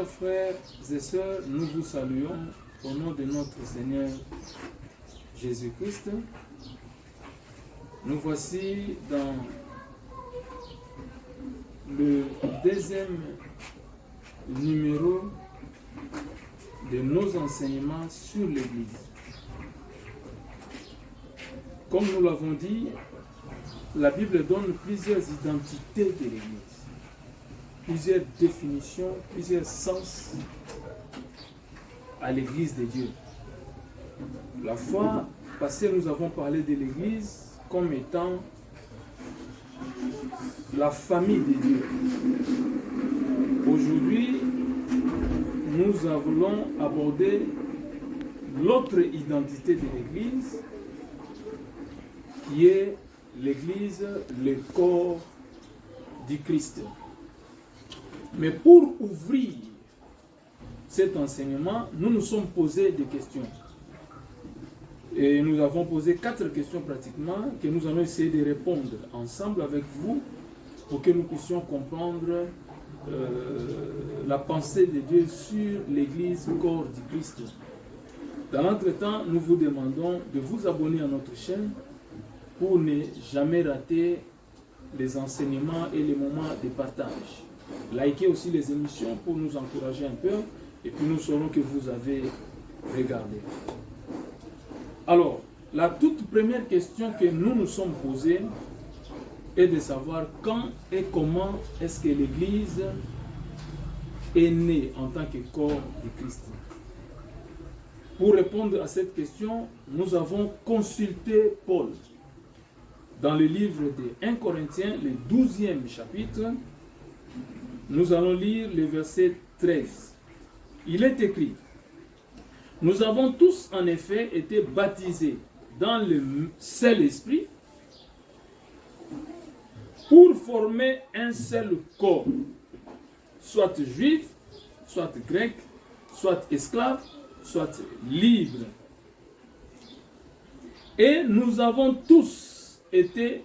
chers frères et sœurs, nous vous saluons au nom de notre Seigneur Jésus-Christ. Nous voici dans le deuxième numéro de nos enseignements sur l'Église. Comme nous l'avons dit, la Bible donne plusieurs identités de l'Église, plusieurs définitions, plusieurs sens à l'Église de Dieu. La fois passée, nous avons parlé de l'Église comme étant la famille de Dieu. Aujourd'hui, nous allons aborder l'autre identité de l'Église, qui est l'Église, le corps du Christ. Mais pour ouvrir cet enseignement, nous nous sommes posé des questions. Et nous avons posé 4 questions pratiquement que nous allons essayer de répondre ensemble avec vous pour que nous puissions comprendre la pensée de Dieu sur l'Église, corps du Christ. Dans l'entretemps, nous vous demandons de vous abonner à notre chaîne pour ne jamais rater les enseignements et les moments de partage. Likez aussi les émissions pour nous encourager un peu et puis nous saurons que vous avez regardé. Alors, la toute première question que nous nous sommes posée est de savoir quand et comment est-ce que l'Église est née en tant que corps du Christ. Pour répondre à cette question, nous avons consulté Paul. Dans le livre de 1 Corinthiens, le 12e chapitre, nous allons lire le verset 13. Il est écrit: « Nous avons tous en effet été baptisés dans le seul esprit pour former un seul corps, soit juif, soit grec, soit esclave, soit libre. Et nous avons tous été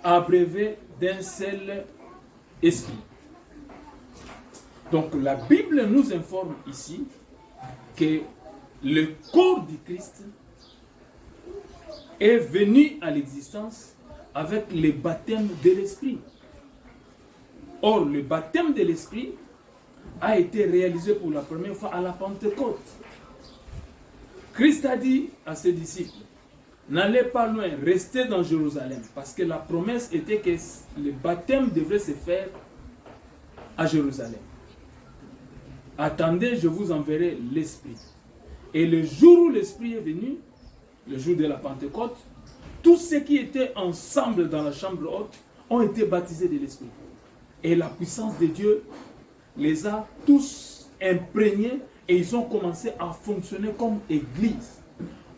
abreuvés d'un seul esprit. » Donc la Bible nous informe ici que le corps du Christ est venu à l'existence avec le baptême de l'Esprit. Or, le baptême de l'Esprit a été réalisé pour la première fois à la Pentecôte. Christ a dit à ses disciples: n'allez pas loin, restez dans Jérusalem, parce que la promesse était que le baptême devrait se faire à Jérusalem. Attendez, je vous enverrai l'Esprit. Et le jour où l'Esprit est venu, le jour de la Pentecôte, tous ceux qui étaient ensemble dans la chambre haute ont été baptisés de l'Esprit. Et la puissance de Dieu les a tous imprégnés et ils ont commencé à fonctionner comme Église.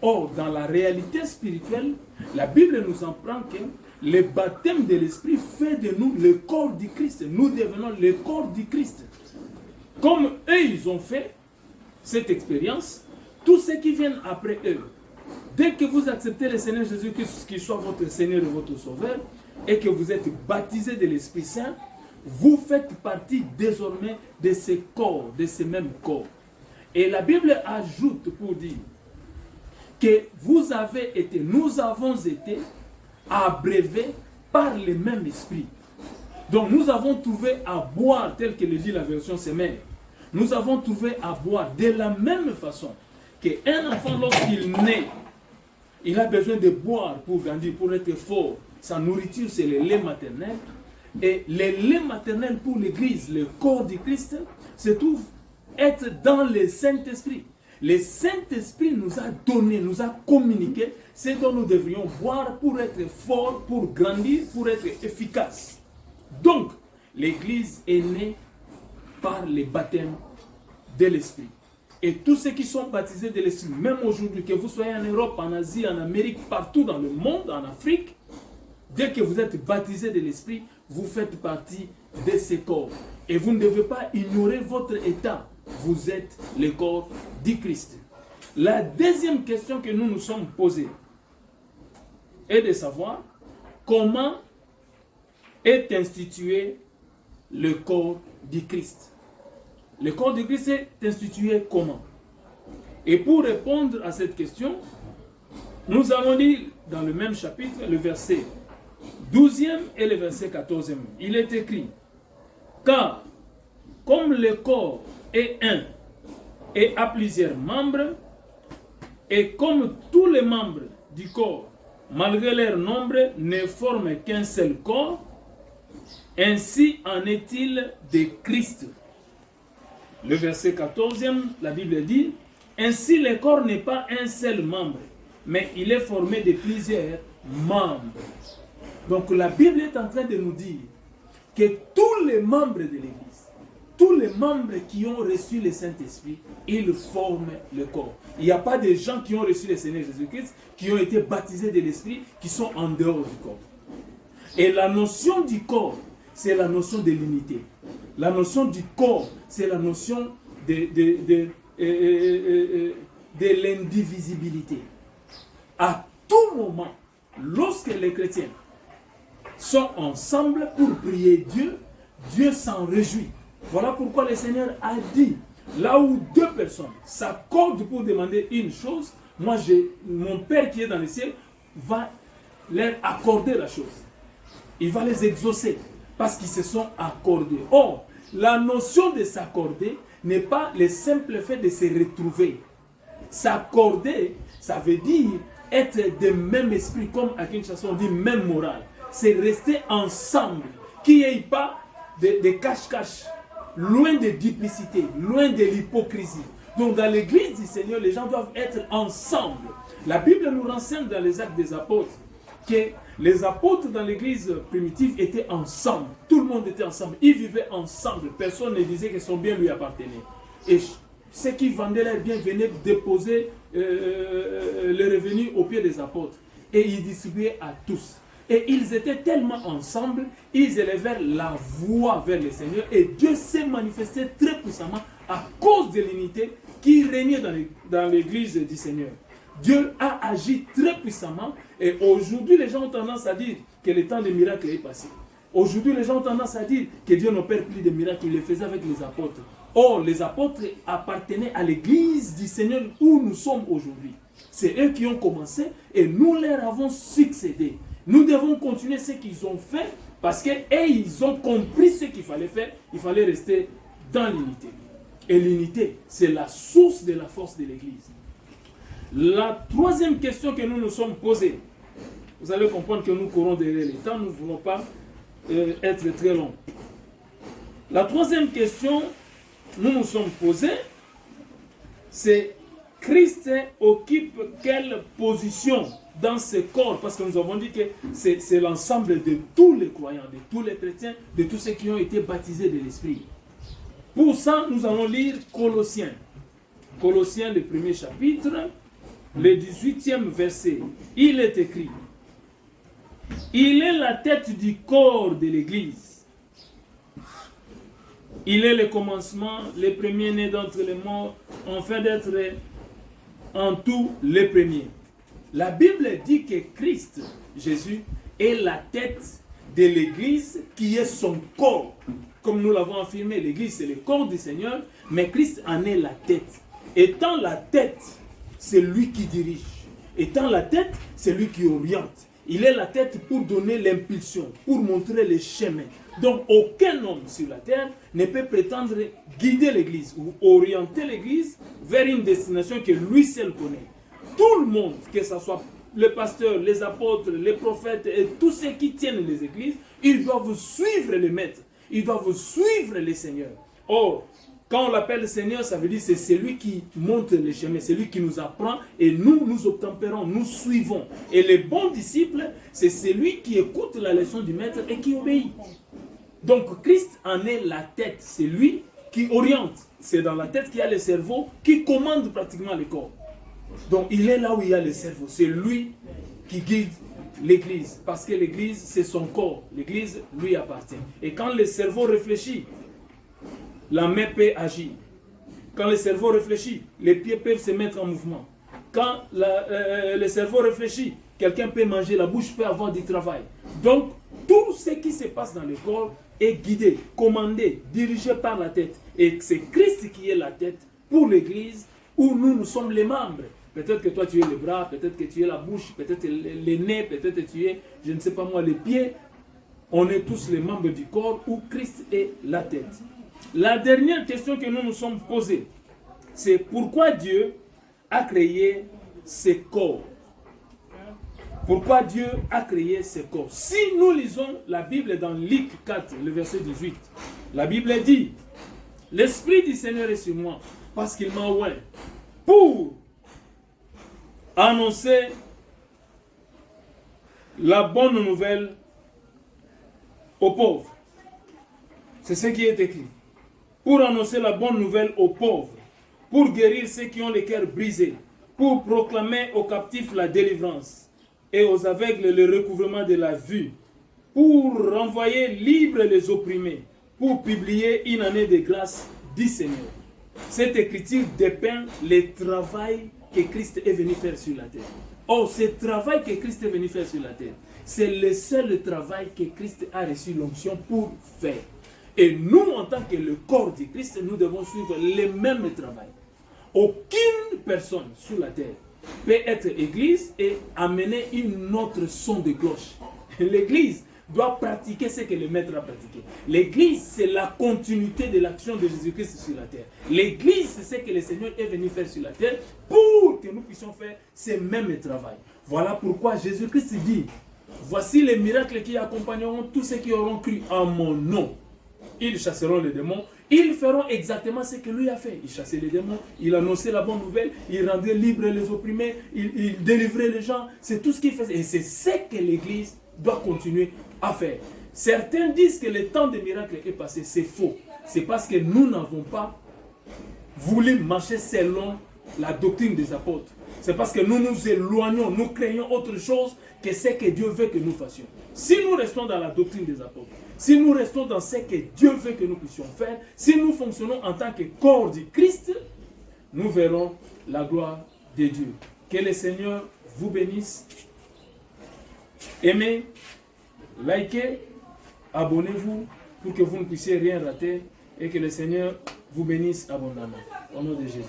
Or, dans la réalité spirituelle, la Bible nous apprend que le baptême de l'Esprit fait de nous le corps du Christ. Nous devenons le corps du Christ. Comme eux, ils ont fait cette expérience, tous ceux qui viennent après eux, dès que vous acceptez le Seigneur Jésus-Christ, qui soit votre Seigneur et votre Sauveur, et que vous êtes baptisés de l'Esprit Saint, vous faites partie désormais de ce corps, de ce même corps. Et la Bible ajoute pour dire que nous avons été abreuvés par le même esprit. Donc nous avons trouvé à boire, tel que le dit la version Semelle, nous avons trouvé à boire de la même façon qu'un enfant, lorsqu'il naît, il a besoin de boire pour grandir, pour être fort. Sa nourriture, c'est le lait maternel. Et le lait maternel pour l'Église, le corps du Christ, se trouve être dans le Saint-Esprit. Le Saint-Esprit nous a donné, nous a communiqué ce dont nous devrions boire pour être forts, pour grandir, pour être efficaces. Donc, l'Église est née par le baptême de l'Esprit. Et tous ceux qui sont baptisés de l'Esprit, même aujourd'hui, que vous soyez en Europe, en Asie, en Amérique, partout dans le monde, en Afrique, dès que vous êtes baptisés de l'Esprit, vous faites partie de ce corps. Et vous ne devez pas ignorer votre état. Vous êtes le corps du Christ. La deuxième question que nous nous sommes posée est de savoir comment est institué le corps du Christ. Le corps de Christ est institué comment? Et pour répondre à cette question, nous allons lire dans le même chapitre le verset 12e et le verset 14e. Il est écrit, car comme le corps est un et a plusieurs membres, et comme tous les membres du corps, malgré leur nombre, ne forment qu'un seul corps, ainsi en est-il de Christ. Le verset 14e, la Bible dit, ainsi le corps n'est pas un seul membre, mais il est formé de plusieurs membres. Donc la Bible est en train de nous dire que tous les membres de l'Église, tous les membres qui ont reçu le Saint-Esprit, ils forment le corps. Il n'y a pas de gens qui ont reçu le Seigneur Jésus-Christ, qui ont été baptisés de l'Esprit, qui sont en dehors du corps. Et la notion du corps, c'est la notion de l'unité. La notion du corps, c'est la notion de l'indivisibilité. À tout moment, lorsque les chrétiens sont ensemble pour prier Dieu, Dieu s'en réjouit. Voilà pourquoi le Seigneur a dit, là où deux personnes s'accordent pour demander une chose, moi, mon Père qui est dans les cieux va leur accorder la chose. Il va les exaucer parce qu'ils se sont accordés. Or, la notion de s'accorder n'est pas le simple fait de se retrouver. S'accorder, ça veut dire être de même esprit, comme à Kinshasa on dit même morale. C'est rester ensemble, qu'il n'y ait pas de cache-cache, loin de duplicité, loin de l'hypocrisie. Donc dans l'église du Seigneur, les gens doivent être ensemble. La Bible nous renseigne dans les actes des apôtres que les apôtres dans l'église primitive étaient ensemble. Tout le monde était ensemble. Ils vivaient ensemble. Personne ne disait que son bien lui appartenait. Et ceux qui vendaient leurs biens venaient déposer les revenus aux pieds des apôtres. Et ils distribuaient à tous. Et ils étaient tellement ensemble, ils élevèrent la voix vers le Seigneur. Et Dieu s'est manifesté très puissamment à cause de l'unité qui régnait dans l'église du Seigneur. Dieu a agi très puissamment. Et aujourd'hui, les gens ont tendance à dire que le temps des miracles est passé. Aujourd'hui, les gens ont tendance à dire que Dieu n'opère plus de miracles. Il les faisait avec les apôtres. Or, les apôtres appartenaient à l'église du Seigneur où nous sommes aujourd'hui. C'est eux qui ont commencé et nous leur avons succédé. Nous devons continuer ce qu'ils ont fait parce qu'ils ont compris ce qu'il fallait faire. Il fallait rester dans l'unité. Et l'unité, c'est la source de la force de l'église. La troisième question que nous nous sommes posée, vous allez comprendre que nous courons derrière le temps, nous ne voulons pas être très longs. La troisième question nous nous sommes posés, c'est Christ occupe quelle position dans ce corps? Parce que nous avons dit que c'est l'ensemble de tous les croyants, de tous les chrétiens, de tous ceux qui ont été baptisés de l'Esprit. Pour ça, nous allons lire Colossiens. Colossiens, le premier chapitre, le 18e verset. Il est écrit, il est la tête du corps de l'Église. Il est le commencement, le premier-né d'entre les morts, afin d'être en tout le premier. La Bible dit que Christ, Jésus, est la tête de l'Église qui est son corps. Comme nous l'avons affirmé, l'Église c'est le corps du Seigneur, mais Christ en est la tête. Étant la tête, c'est lui qui dirige. Étant la tête, c'est lui qui oriente. Il est la tête pour donner l'impulsion, pour montrer le chemin. Donc aucun homme sur la terre ne peut prétendre guider l'Église ou orienter l'Église vers une destination que lui seul connaît. Tout le monde, que ce soit les pasteurs, les apôtres, les prophètes et tous ceux qui tiennent les églises, ils doivent suivre les maîtres, ils doivent suivre les seigneurs. Or, quand on l'appelle Seigneur, ça veut dire que c'est celui qui montre le chemin, c'est lui qui nous apprend et nous obtempérons, nous suivons. Et les bons disciples, c'est celui qui écoute la leçon du maître et qui obéit. Donc Christ en est la tête, c'est lui qui oriente. C'est dans la tête qu'il y a le cerveau qui commande pratiquement le corps. Donc il est là où il y a le cerveau, c'est lui qui guide l'église. Parce que l'église c'est son corps, l'église lui appartient. Et quand le cerveau réfléchit, la main peut agir. Quand le cerveau réfléchit, les pieds peuvent se mettre en mouvement. Quand le cerveau réfléchit, quelqu'un peut manger, la bouche peut avoir du travail. Donc, tout ce qui se passe dans le corps est guidé, commandé, dirigé par la tête. Et c'est Christ qui est la tête pour l'Église, où nous sommes les membres. Peut-être que toi tu es le bras, peut-être que tu es la bouche, peut-être les nez, peut-être que tu es, je ne sais pas moi, les pieds. On est tous les membres du corps où Christ est la tête. La dernière question que nous nous sommes posée, c'est pourquoi Dieu a créé ces corps. Pourquoi Dieu a créé ces corps. Si nous lisons la Bible dans Luc 4, le verset 18, la Bible dit, l'Esprit du Seigneur est sur moi, parce qu'il m'a oint pour annoncer la bonne nouvelle aux pauvres. C'est ce qui est écrit. Pour annoncer la bonne nouvelle aux pauvres, pour guérir ceux qui ont les cœurs brisés, pour proclamer aux captifs la délivrance et aux aveugles le recouvrement de la vue, pour renvoyer libres les opprimés, pour publier une année de grâce, dit Seigneur. Cette écriture dépeint le travail que Christ est venu faire sur la terre. Or, ce travail que Christ est venu faire sur la terre, c'est le seul travail que Christ a reçu l'onction pour faire. Et nous, en tant que le corps de Christ, nous devons suivre le même travail. Aucune personne sur la terre peut être église et amener une autre son de cloche. L'église doit pratiquer ce que le maître a pratiqué. L'église, c'est la continuité de l'action de Jésus-Christ sur la terre. L'église, c'est ce que le Seigneur est venu faire sur la terre pour que nous puissions faire ce même travail. Voilà pourquoi Jésus-Christ dit, voici les miracles qui accompagneront tous ceux qui auront cru en mon nom. Ils chasseront les démons, ils feront exactement ce que lui a fait. Il chassait les démons, il annonçait la bonne nouvelle, il rendait libres les opprimés, il délivrait les gens. C'est tout ce qu'il faisait. Et c'est ce que l'Église doit continuer à faire. Certains disent que le temps des miracles est passé. C'est faux. C'est parce que nous n'avons pas voulu marcher selon la doctrine des apôtres. C'est parce que nous nous éloignons, nous créons autre chose que ce que Dieu veut que nous fassions. Si nous restons dans la doctrine des apôtres, si nous restons dans ce que Dieu veut que nous puissions faire, si nous fonctionnons en tant que corps du Christ, nous verrons la gloire de Dieu. Que le Seigneur vous bénisse. Aimez, likez, abonnez-vous pour que vous ne puissiez rien rater et que le Seigneur vous bénisse abondamment. Au nom de Jésus.